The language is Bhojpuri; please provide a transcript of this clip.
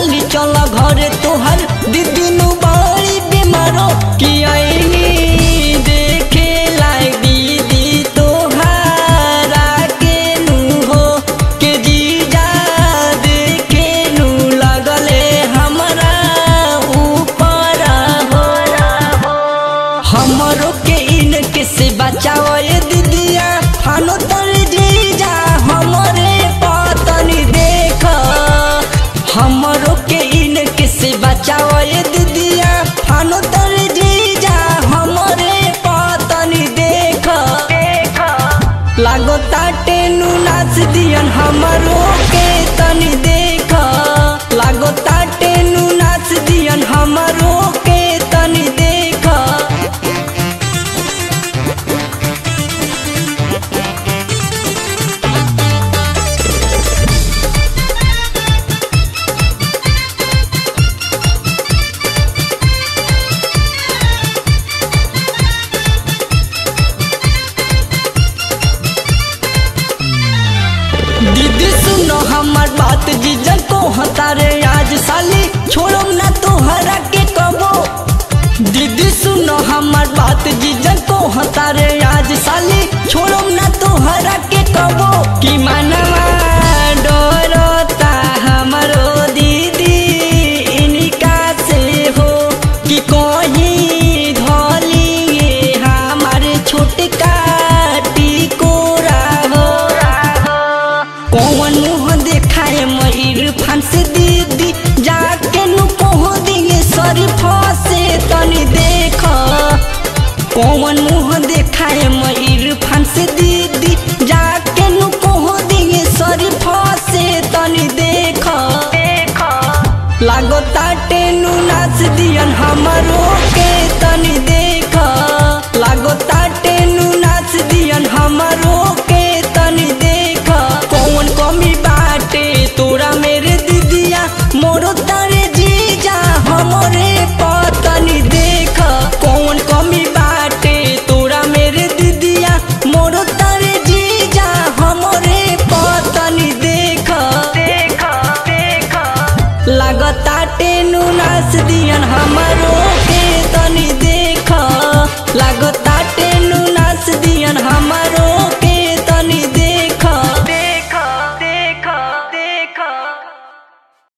हाली चल घरे तोहर दीदी नु बड़ी बीमारो कि आईनी देखे लायक दीदी तोहारा के नु हो के जीजा देखे नु लगले हमरा ऊपर हो हमरो के इनके से बचाओ ये दीदिया फानो तर जीजा हमरे पतनी देख हमरो के इनके से बचाओ ये दीदिया फानो तर जीजा हमरे पतनी देख लागो ताटे नु नाच दियन हमरो के तनी देख लागो ताटे नु नाच दियन हमरो के तनी देख दीदी सुनो हमार बात जीजा को हतारे आज साली छोड़ो ना तोहरा के कबो दीदी सुनो हमार बात जीजा को हतारे आज साली छोड़ो ना तोहरा के कबो कि मनवा डरता हमारो दीदी इनका से हो कि कहीं धोली हमारे छोटका टिकोरा हो कौन मुँह देखाए इरफान से दीदी जाके नु कह दिए शरीफा से तनी देख कौन मुँह देखाए